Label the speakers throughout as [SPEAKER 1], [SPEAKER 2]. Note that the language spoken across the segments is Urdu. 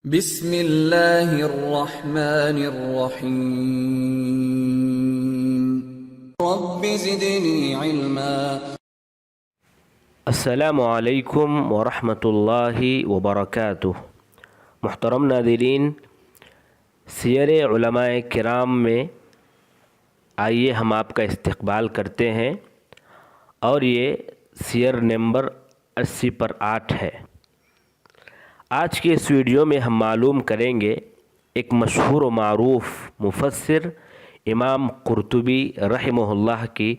[SPEAKER 1] بسم اللہ الرحمن الرحیم رب زدنی علما۔
[SPEAKER 2] السلام علیکم ورحمۃ اللہ وبرکاتہ۔ محترم ناظرین، سیر علماء کرام میں آئیے ہم آپ کا استقبال کرتے ہیں، اور یہ سیر نمبر 80 پر 8 ہے۔ آج کے اس ویڈیو میں ہم معلوم کریں گے ایک مشہور و معروف مفسر امام قرطبی رحمہ اللہ کی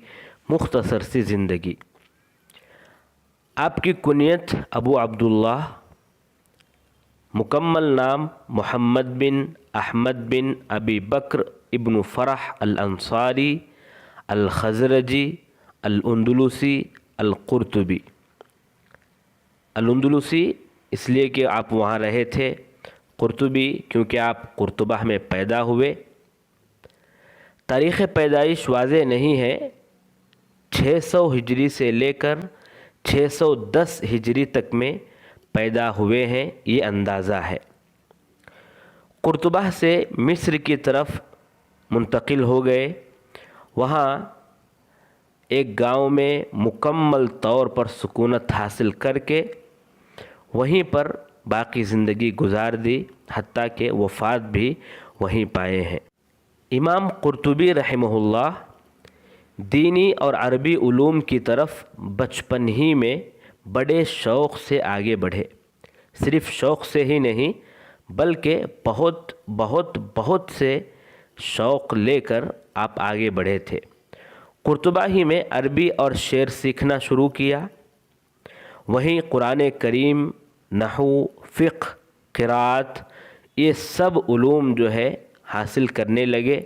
[SPEAKER 2] مختصر سی زندگی۔ آپ کی کنیت ابو عبداللہ، مکمل نام محمد بن احمد بن ابی بکر ابن فرح الانصاری الخزرجی الاندلسی القرطبی۔ الاندلسی اس لیے کہ آپ وہاں رہے تھے، قرطبی کیونکہ آپ قرطبہ میں پیدا ہوئے۔ تاریخ پیدائش واضح نہیں ہے، 600 ہجری سے لے کر 610 ہجری تک میں پیدا ہوئے ہیں، یہ اندازہ ہے۔ قرطبہ سے مصر کی طرف منتقل ہو گئے، وہاں ایک گاؤں میں مکمل طور پر سکونت حاصل کر کے وہیں پر باقی زندگی گزار دی، حتیٰ کہ وفات بھی وہیں پائے ہیں۔ امام قرطبی رحمہ اللہ دینی اور عربی علوم کی طرف بچپن ہی میں بڑے شوق سے آگے بڑھے۔ صرف شوق سے ہی نہیں بلکہ بہت سے شوق لے کر آپ آگے بڑھے تھے۔ قرطبہ ہی میں عربی اور شعر سیکھنا شروع کیا، وہیں قرآن کریم، نحو، فقہ، قرات، یہ سب علوم جو ہے حاصل کرنے لگے،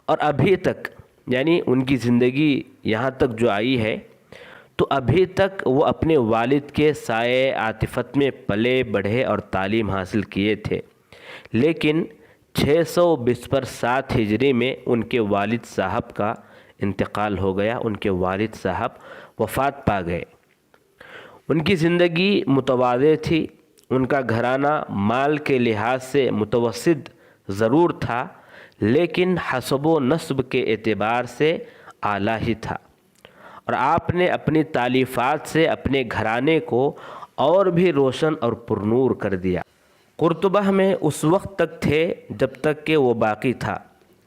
[SPEAKER 2] اور ابھی تک یعنی ان کی زندگی یہاں تک جو آئی ہے تو ابھی تک وہ اپنے والد کے سائے عاطفت میں پلے بڑھے اور تعلیم حاصل کیے تھے، لیکن 620 پر 7 ہجری میں ان کے والد صاحب کا انتقال ہو گیا، ان کے والد صاحب وفات پا گئے۔ ان کی زندگی متواضع تھی، ان کا گھرانہ مال کے لحاظ سے متوسط ضرور تھا، لیکن حسب و نسب کے اعتبار سے اعلیٰ ہی تھا، اور آپ نے اپنی تالیفات سے اپنے گھرانے کو اور بھی روشن اور پرنور کر دیا۔ قرطبہ میں اس وقت تک تھے جب تک کہ وہ باقی تھا،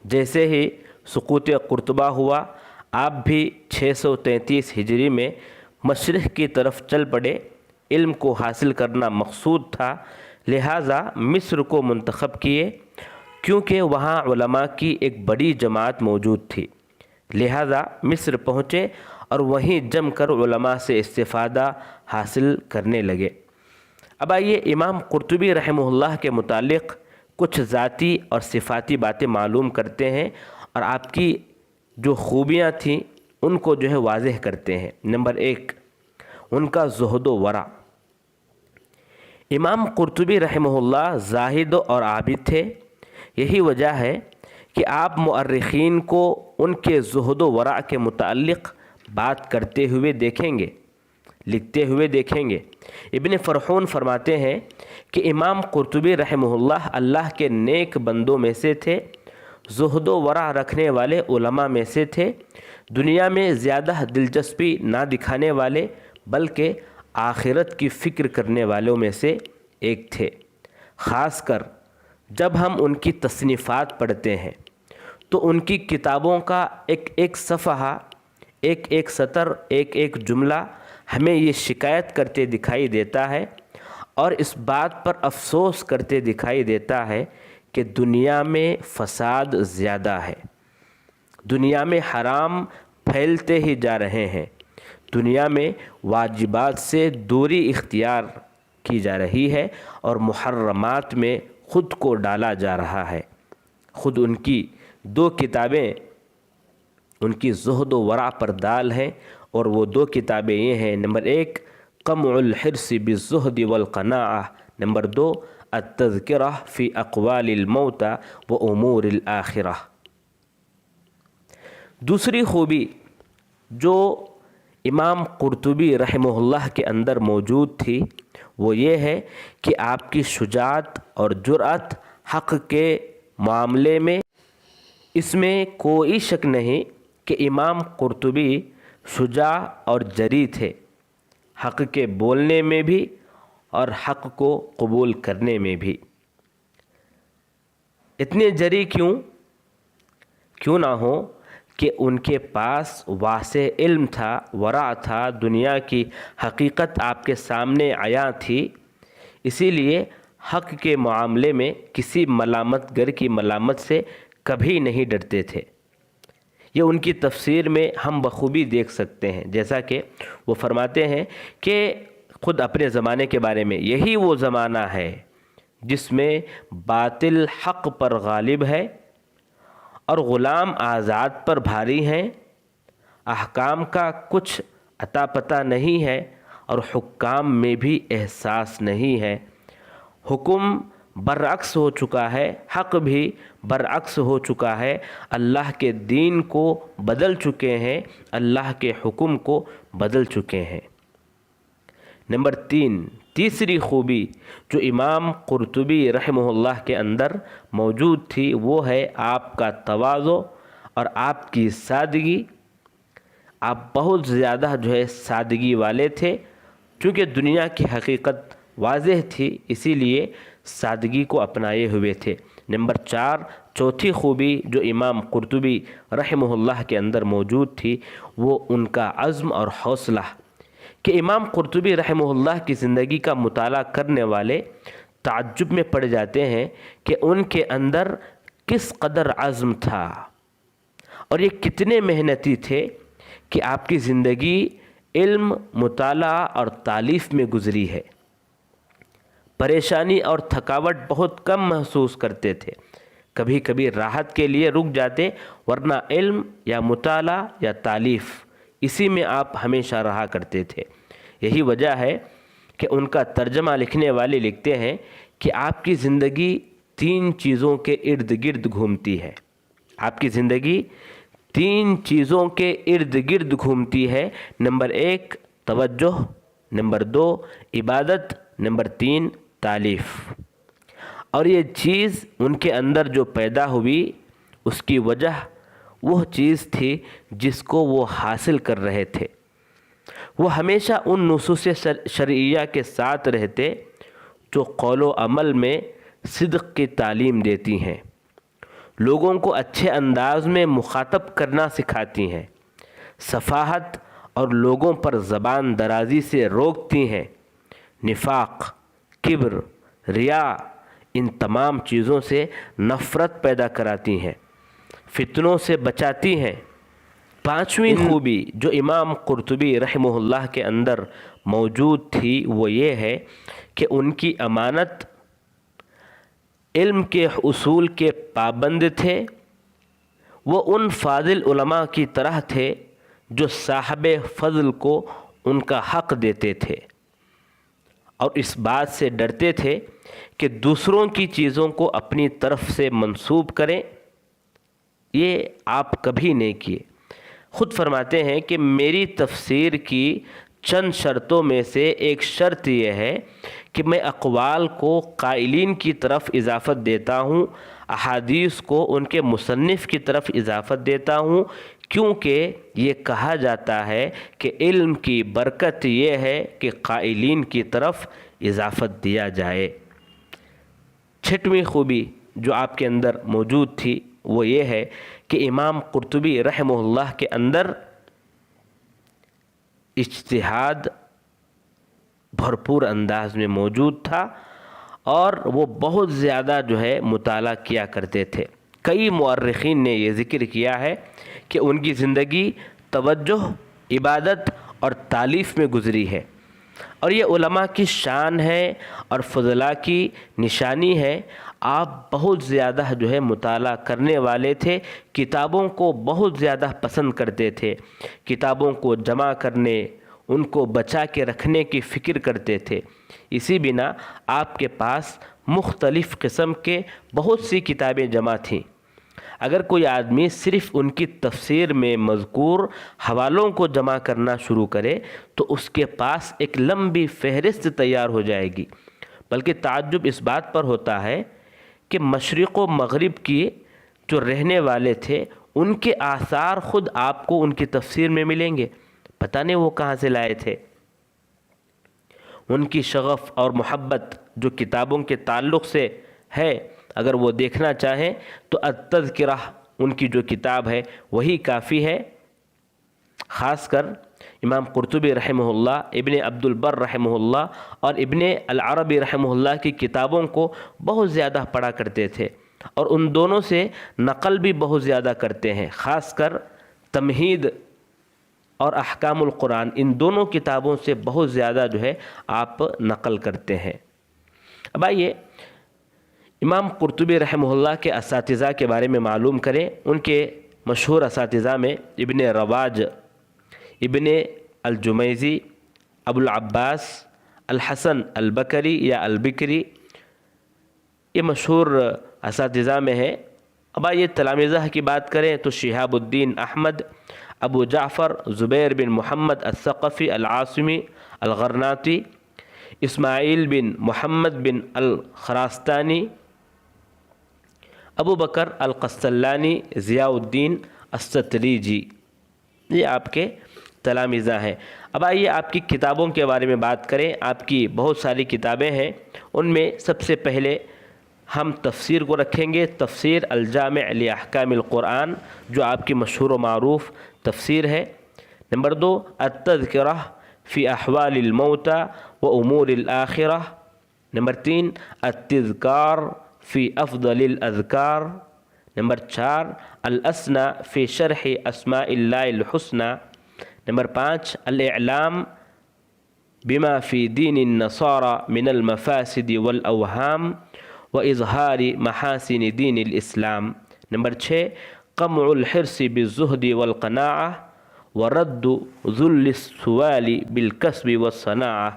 [SPEAKER 2] جیسے ہی سقوط قرطبہ ہوا آپ بھی 633 ہجری میں مشرق کی طرف چل پڑے۔ علم کو حاصل کرنا مقصود تھا، لہٰذا مصر کو منتخب کیے، کیونکہ وہاں علماء کی ایک بڑی جماعت موجود تھی، لہٰذا مصر پہنچے اور وہیں جم کر علماء سے استفادہ حاصل کرنے لگے۔ اب آئیے امام قرطبی رحمہ اللہ کے متعلق کچھ ذاتی اور صفاتی باتیں معلوم کرتے ہیں، اور آپ کی جو خوبیاں تھیں ان کو جو ہے واضح کرتے ہیں۔ نمبر 1، ان کا زہد و ورع۔ امام قرطبی رحمہ اللہ زاہد اور عابد تھے، یہی وجہ ہے کہ آپ مؤرخین کو ان کے زہد و ورع کے متعلق بات کرتے ہوئے دیکھیں گے، لکھتے ہوئے دیکھیں گے۔ ابن فرحون فرماتے ہیں کہ امام قرطبی رحمہ اللہ کے نیک بندوں میں سے تھے، زہد و ورع رکھنے والے علماء میں سے تھے، دنیا میں زیادہ دلچسپی نہ دکھانے والے بلکہ آخرت کی فکر کرنے والوں میں سے ایک تھے۔ خاص کر جب ہم ان کی تصنیفات پڑھتے ہیں تو ان کی کتابوں کا ایک صفحہ، ایک سطر، ایک جملہ ہمیں یہ شکایت کرتے دکھائی دیتا ہے، اور اس بات پر افسوس کرتے دکھائی دیتا ہے کہ دنیا میں فساد زیادہ ہے، دنیا میں حرام پھیلتے ہی جا رہے ہیں، دنیا میں واجبات سے دوری اختیار کی جا رہی ہے، اور محرمات میں خود کو ڈالا جا رہا ہے۔ خود ان کی 2 کتابیں ان کی زہد و ورع پر دال ہیں، اور وہ 2 کتابیں یہ ہیں۔ نمبر 1، قمع الحرص بالزہد والقناعہ، نمبر 2، التذکرہ فی اقوال الموتى وامور الآخرہ۔ دوسری خوبی جو امام قرطبی رحمہ اللہ کے اندر موجود تھی وہ یہ ہے کہ آپ کی شجاعت اور جرأت حق کے معاملے میں، اس میں کوئی شک نہیں کہ امام قرطبی شجاع اور جری تھے، حق کے بولنے میں بھی اور حق کو قبول کرنے میں بھی۔ اتنے جری کیوں نہ ہو کہ ان کے پاس واسع علم تھا، ورع تھا، دنیا کی حقیقت آپ کے سامنے عیاں تھی، اسی لیے حق کے معاملے میں کسی ملامت گر کی ملامت سے کبھی نہیں ڈرتے تھے۔ یہ ان کی تفسیر میں ہم بخوبی دیکھ سکتے ہیں، جیسا کہ وہ فرماتے ہیں کہ خود اپنے زمانے کے بارے میں، یہی وہ زمانہ ہے جس میں باطل حق پر غالب ہے اور غلام آزاد پر بھاری ہیں، احکام کا کچھ عطا پتہ نہیں ہے اور حکام میں بھی احساس نہیں ہے، حکم برعکس ہو چکا ہے، حق بھی برعکس ہو چکا ہے، اللہ کے دین کو بدل چکے ہیں، اللہ کے حکم کو بدل چکے ہیں۔ نمبر 3، تیسری خوبی جو امام قرطبی رحمہ اللہ کے اندر موجود تھی وہ ہے آپ کا تواضع اور آپ کی سادگی۔ آپ بہت زیادہ سادگی والے تھے، چونکہ دنیا کی حقیقت واضح تھی، اسی لیے سادگی کو اپنائے ہوئے تھے۔ نمبر 4، چوتھی خوبی جو امام قرطبی رحمہ اللہ کے اندر موجود تھی وہ ان کا عزم اور حوصلہ، کہ امام قرطبی رحمہ اللہ کی زندگی کا مطالعہ کرنے والے تعجب میں پڑ جاتے ہیں کہ ان کے اندر کس قدر عزم تھا اور یہ کتنے محنتی تھے کہ آپ کی زندگی علم، مطالعہ اور تالیف میں گزری ہے۔ پریشانی اور تھکاوٹ بہت کم محسوس کرتے تھے، کبھی کبھی راحت کے لیے رک جاتے، ورنہ علم یا مطالعہ یا تالیف اسی میں آپ ہمیشہ رہا کرتے تھے۔ یہی وجہ ہے کہ ان کا ترجمہ لکھنے والے لکھتے ہیں کہ آپ کی زندگی 3 چیزوں کے ارد گرد گھومتی ہے۔ آپ کی زندگی 3 چیزوں کے ارد گرد گھومتی ہے۔ نمبر 1 توجہ، نمبر 2 عبادت، نمبر 3 تالیف۔ اور یہ چیز ان کے اندر جو پیدا ہوئی اس کی وجہ وہ چیز تھی جس کو وہ حاصل کر رہے تھے۔ وہ ہمیشہ ان نصوص شرعیہ کے ساتھ رہتے جو قول و عمل میں صدق کی تعلیم دیتی ہیں، لوگوں کو اچھے انداز میں مخاطب کرنا سکھاتی ہیں، صفاحت اور لوگوں پر زبان درازی سے روکتی ہیں، نفاق، کبر، ریا، ان تمام چیزوں سے نفرت پیدا کراتی ہیں، فتنوں سے بچاتی ہیں۔ 5ویں خوبی جو امام قرطبی رحمہ اللہ کے اندر موجود تھی وہ یہ ہے کہ ان کی امانت، علم کے اصول کے پابند تھے۔ وہ ان فاضل علماء کی طرح تھے جو صاحب فضل کو ان کا حق دیتے تھے اور اس بات سے ڈرتے تھے کہ دوسروں کی چیزوں کو اپنی طرف سے منسوب کریں۔ یہ آپ کبھی نہیں کیے۔ خود فرماتے ہیں کہ میری تفسیر کی چند شرطوں میں سے ایک شرط یہ ہے کہ میں اقوال کو قائلین کی طرف اضافت دیتا ہوں، احادیث کو ان کے مصنف کی طرف اضافت دیتا ہوں، کیونکہ یہ کہا جاتا ہے کہ علم کی برکت یہ ہے کہ قائلین کی طرف اضافت دیا جائے۔ 6ویں خوبی جو آپ کے اندر موجود تھی وہ یہ ہے کہ امام قرطبی رحمہ اللہ کے اندر اجتہاد بھرپور انداز میں موجود تھا اور وہ بہت زیادہ مطالعہ کیا کرتے تھے۔ کئی مورخین نے یہ ذکر کیا ہے کہ ان کی زندگی توجہ، عبادت اور تالیف میں گزری ہے، اور یہ علماء کی شان ہے اور فضلاء کی نشانی ہے۔ آپ بہت زیادہ مطالعہ کرنے والے تھے، کتابوں کو بہت زیادہ پسند کرتے تھے، کتابوں کو جمع کرنے، ان کو بچا کے رکھنے کی فکر کرتے تھے۔ اسی بنا آپ کے پاس مختلف قسم کے بہت سی کتابیں جمع تھیں۔ اگر کوئی آدمی صرف ان کی تفسیر میں مذکور حوالوں کو جمع کرنا شروع کرے تو اس کے پاس ایک لمبی فہرست تیار ہو جائے گی، بلکہ تعجب اس بات پر ہوتا ہے کہ مشرق و مغرب کی جو رہنے والے تھے ان کے آثار خود آپ کو ان کی تفسیر میں ملیں گے، پتہ نہیں وہ کہاں سے لائے تھے۔ ان کی شغف اور محبت جو کتابوں کے تعلق سے ہے، اگر وہ دیکھنا چاہیں تو التذکرہ ان کی جو کتاب ہے وہی کافی ہے۔ خاص کر امام قرطبی رحمہ اللہ، ابن عبد البر رحمہ اللہ اور ابن العربی رحمہ اللہ کی کتابوں کو بہت زیادہ پڑھا کرتے تھے، اور ان دونوں سے نقل بھی بہت زیادہ کرتے ہیں، خاص کر تمہید اور احکام القرآن، ان دونوں کتابوں سے بہت زیادہ جو ہے آپ نقل کرتے ہیں۔ اب آئیے امام قرطبی رحمہ اللہ کے اساتذہ کے بارے میں معلوم کریں۔ ان کے مشہور اساتذہ میں ابن رواج، ابن الجمیزی، ابو العباس الحسن البکری یا البکری، یہ مشہور اساتذہ میں ہے۔ اب آئیے تلامذہ کی بات کریں تو شہاب الدین احمد، ابو جعفر زبیر بن محمد الثقفی العاصمی الغرناطی، اسماعیل بن محمد بن الخراستانی، ابو بکر القسطلانی، ضیاء الدین الستلیجی، یہ آپ کے تلامذہ ہیں۔ اب آئیے آپ کی کتابوں کے بارے میں بات کریں۔ آپ کی بہت ساری کتابیں ہیں، ان میں سب سے پہلے ہم تفسیر کو رکھیں گے، تفسیر الجامع لاحکام القرآن جو آپ کی مشہور و معروف تفسیر ہے۔ نمبر 2 التذکرہ فی احوال الموتى و امور الآخرہ۔ نمبر 3 التذکار فی افضل الاذکار۔ نمبر 4 الاسنی فی شرح اسماء اللہ الحسنی۔ نمبر 5 الاعلام بما فی دین النصارى من المفاسد والاوہام واظہار محاسن دین الاسلام۔ نمبر 6 قمع الحرص بالزہد والقناعہ ورد ذل السوال بالکسب والصناعہ۔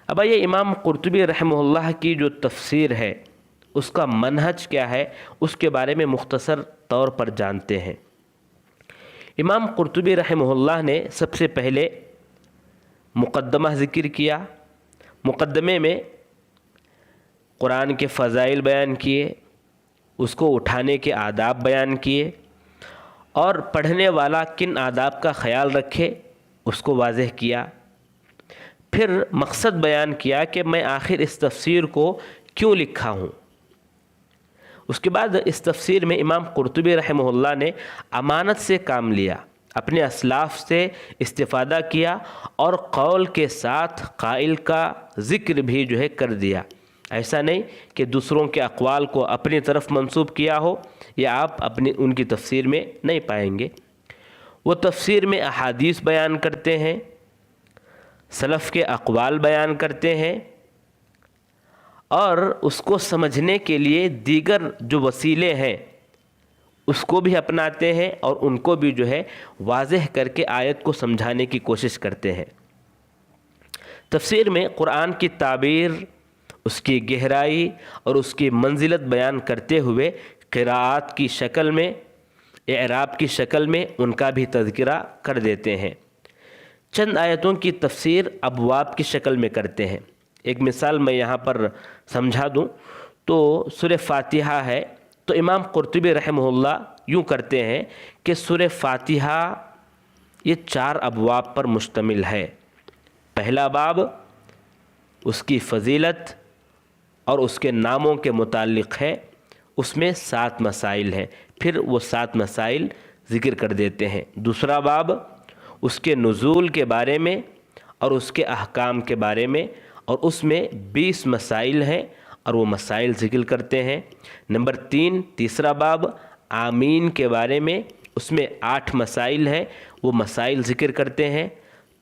[SPEAKER 2] اب یہ امام قرطبی رحمہ اللہ کی جو تفسیر ہے اس کا منہج کیا ہے، اس کے بارے میں مختصر طور پر جانتے ہیں۔ امام قرطبی رحمہ اللہ نے سب سے پہلے مقدمہ ذکر کیا۔ مقدمے میں قرآن کے فضائل بیان کیے، اس کو اٹھانے کے آداب بیان کیے، اور پڑھنے والا کن آداب کا خیال رکھے اس کو واضح کیا۔ پھر مقصد بیان کیا کہ میں آخر اس تفسیر کو کیوں لکھا ہوں۔ اس کے بعد اس تفسیر میں امام قرطبی رحمہ اللہ نے امانت سے کام لیا، اپنے اسلاف سے استفادہ کیا، اور قول کے ساتھ قائل کا ذکر بھی جو ہے کر دیا۔ ایسا نہیں کہ دوسروں کے اقوال کو اپنی طرف منسوب کیا ہو، یا آپ ان کی تفسیر میں نہیں پائیں گے۔ وہ تفسیر میں احادیث بیان کرتے ہیں، سلف کے اقوال بیان کرتے ہیں، اور اس کو سمجھنے کے لیے دیگر جو وسیلے ہیں اس کو بھی اپناتے ہیں، اور ان کو بھی جو ہے واضح کر کے آیت کو سمجھانے کی کوشش کرتے ہیں۔ تفسیر میں قرآن کی تعبیر، اس کی گہرائی اور اس کی منزلت بیان کرتے ہوئے قراءات کی شکل میں، اعراب کی شکل میں ان کا بھی تذکرہ کر دیتے ہیں۔ چند آیتوں کی تفسیر ابواب کی شکل میں کرتے ہیں۔ ایک مثال میں یہاں پر سمجھا دوں تو سورہ فاتحہ ہے، تو امام قرطبی رحمہ اللہ یوں کرتے ہیں کہ سورہ فاتحہ یہ 4 ابواب پر مشتمل ہے۔ پہلا باب اس کی فضیلت اور اس کے ناموں کے متعلق ہے، اس میں 7 مسائل ہیں، پھر وہ 7 مسائل ذکر کر دیتے ہیں۔ دوسرا باب اس کے نزول کے بارے میں اور اس کے احکام کے بارے میں، اور اس میں 20 مسائل ہیں اور وہ مسائل ذکر کرتے ہیں۔ نمبر 3 تیسرا باب آمین کے بارے میں، اس میں 8 مسائل ہیں، وہ مسائل ذکر کرتے ہیں۔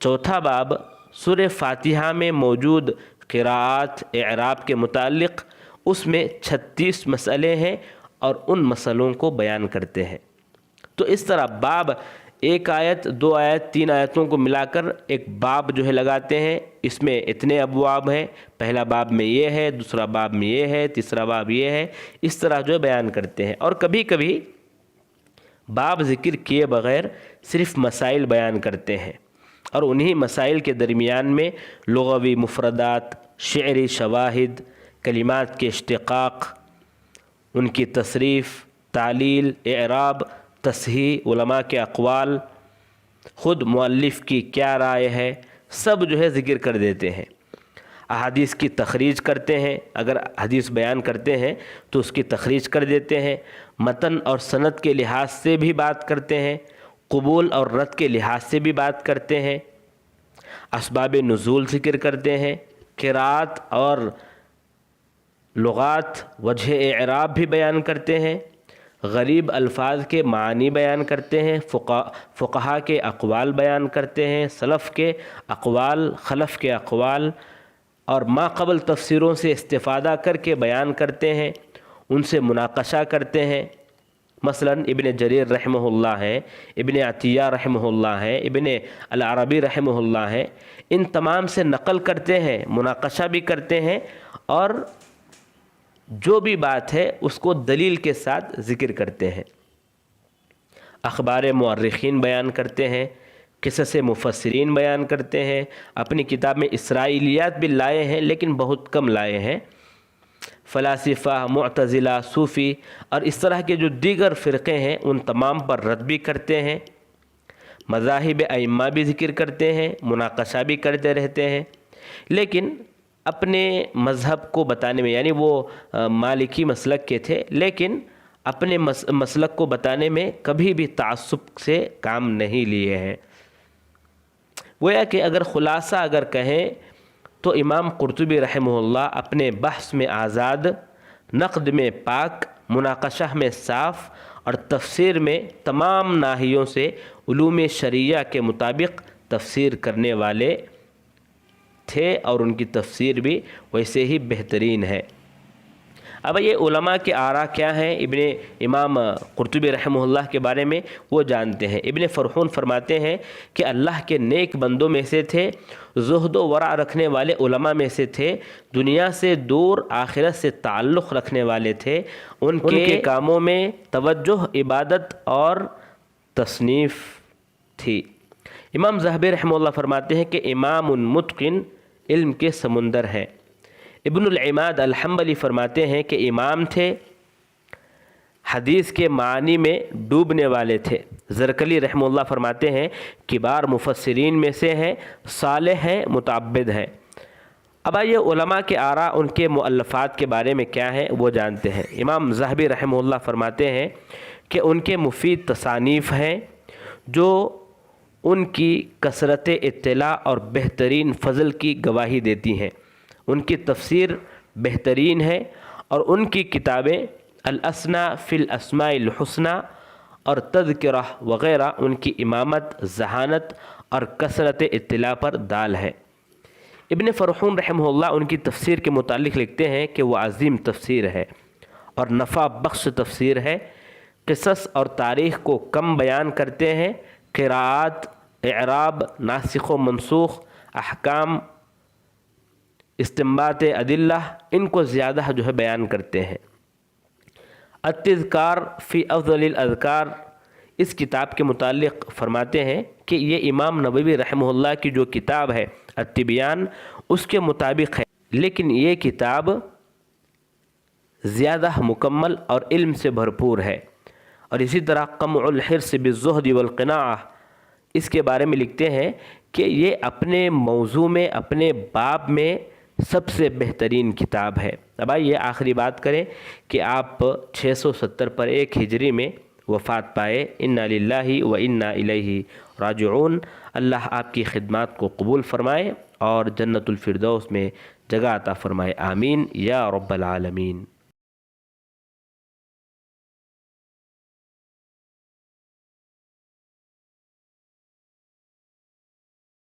[SPEAKER 2] چوتھا باب سورہ فاتحہ میں موجود قراءات اعراب کے متعلق، اس میں 36 مسئلے ہیں اور ان مسئلوں کو بیان کرتے ہیں۔ تو اس طرح باب ایک آیت، 2 آیت، 3 آیتوں کو ملا کر ایک باب جو ہے لگاتے ہیں، اس میں اتنے ابواب ہیں، پہلا باب میں یہ ہے، دوسرا باب میں یہ ہے، تیسرا باب یہ ہے، اس طرح جو ہے بیان کرتے ہیں۔ اور کبھی کبھی باب ذکر کیے بغیر صرف مسائل بیان کرتے ہیں، اور انہی مسائل کے درمیان میں لغوی مفردات، شعری شواہد، کلمات کے اشتقاق، ان کی تصریف، تعلیل، اعراب، تصحیح، علماء کے اقوال، خود مؤلف کی کیا رائے ہے، سب جو ہے ذکر کر دیتے ہیں۔ احادیث کی تخریج کرتے ہیں، اگر حدیث بیان کرتے ہیں تو اس کی تخریج کر دیتے ہیں، متن اور سند کے لحاظ سے بھی بات کرتے ہیں، قبول اور رد کے لحاظ سے بھی بات کرتے ہیں، اسباب نزول ذکر کرتے ہیں، قرات اور لغات، وجہ اعراب بھی بیان کرتے ہیں، غریب الفاظ کے معنی بیان کرتے ہیں، فقہا کے اقوال بیان کرتے ہیں، سلف کے اقوال، خلف کے اقوال، اور ما قبل تفسیروں سے استفادہ کر کے بیان کرتے ہیں، ان سے مناقشہ کرتے ہیں۔ مثلا ابن جریر رحمہ اللہ ہے، ابن عطیہ رحمہ اللہ ہے، ابن العربی رحمہ اللہ ہے، ان تمام سے نقل کرتے ہیں، مناقشہ بھی کرتے ہیں، اور جو بھی بات ہے اس کو دلیل کے ساتھ ذکر کرتے ہیں۔ اخبار مورخین بیان کرتے ہیں، قصص مفسرین بیان کرتے ہیں، اپنی کتاب میں اسرائیلیات بھی لائے ہیں لیکن بہت کم لائے ہیں، فلاسفہ، معتزلہ، صوفی اور اس طرح کے جو دیگر فرقے ہیں ان تمام پر رد بھی کرتے ہیں، مذاہب ائمہ بھی ذکر کرتے ہیں، مناقشہ بھی کرتے رہتے ہیں، لیکن اپنے مذہب کو بتانے میں، یعنی وہ مالکی مسلک کے تھے، لیکن اپنے مسلک کو بتانے میں کبھی بھی تعصب سے کام نہیں لیے ہیں۔ گویا کہ اگر خلاصہ اگر کہیں تو امام قرطبی رحمہ اللہ اپنے بحث میں آزاد، نقد میں پاک، مناقشہ میں صاف اور تفسیر میں تمام ناحیوں سے علوم شرعیہ کے مطابق تفسیر کرنے والے تھے، اور ان کی تفسیر بھی ویسے ہی بہترین ہے۔ اب یہ علماء کے آراء کیا ہیں امام قرطبی رحمہ اللہ کے بارے میں، وہ جانتے ہیں۔ ابن فرحون فرماتے ہیں کہ اللہ کے نیک بندوں میں سے تھے، زہد و ورع رکھنے والے علماء میں سے تھے، دنیا سے دور آخرت سے تعلق رکھنے والے تھے، ان کے کاموں میں توجہ، عبادت اور تصنیف تھی۔ امام ذہبی رحمہ اللہ فرماتے ہیں کہ امام متقن علم کے سمندر ہے۔ ابن العماد الحنبلی فرماتے ہیں کہ امام تھے، حدیث کے معنی میں ڈوبنے والے تھے۔ زرکلی رحمہ اللہ فرماتے ہیں کبار مفسرین میں سے ہیں، صالح ہیں، متعبد ہیں۔ اب آئیے علماء کے آراء، ان کے مؤلفات کے بارے میں کیا ہیں وہ جانتے ہیں۔ امام ذہبی رحمہ اللہ فرماتے ہیں کہ ان کے مفید تصانیف ہیں جو ان کی کثرت اطلاع اور بہترین فضل کی گواہی دیتی ہیں، ان کی تفسیر بہترین ہے، اور ان کی کتابیں الاسنا فی الاسماء الحسنى اور تذکرہ وغیرہ ان کی امامت، ذہانت اور کثرت اطلاع پر دال ہے۔ ابن فرحون رحمہ اللہ ان کی تفسیر کے متعلق لکھتے ہیں کہ وہ عظیم تفسیر ہے اور نفع بخش تفسیر ہے، قصص اور تاریخ کو کم بیان کرتے ہیں، قراءات، اعراب، ناسخ و منسوخ، احکام، استنباط ادلہ، ان کو زیادہ جو ہے بیان کرتے ہیں۔ التذکار فی افضل الاذکار، اس کتاب کے متعلق فرماتے ہیں کہ یہ امام نووی رحمہ اللہ کی جو کتاب ہے التبیان، اس کے مطابق ہے، لیکن یہ کتاب زیادہ مکمل اور علم سے بھرپور ہے۔ اور اسی طرح قمع الحرص بالزہد والقناعہ، اس کے بارے میں لکھتے ہیں کہ یہ اپنے موضوع میں، اپنے باب میں سب سے بہترین کتاب ہے۔ اب آئیے آخری بات کریں کہ آپ 670 پر 1 ہجری میں وفات پائے۔ انا للہ و انا الیہ راجعون۔ اللہ آپ کی خدمات کو قبول فرمائے اور جنت الفردوس میں جگہ عطا فرمائے، آمین یا رب العالمین۔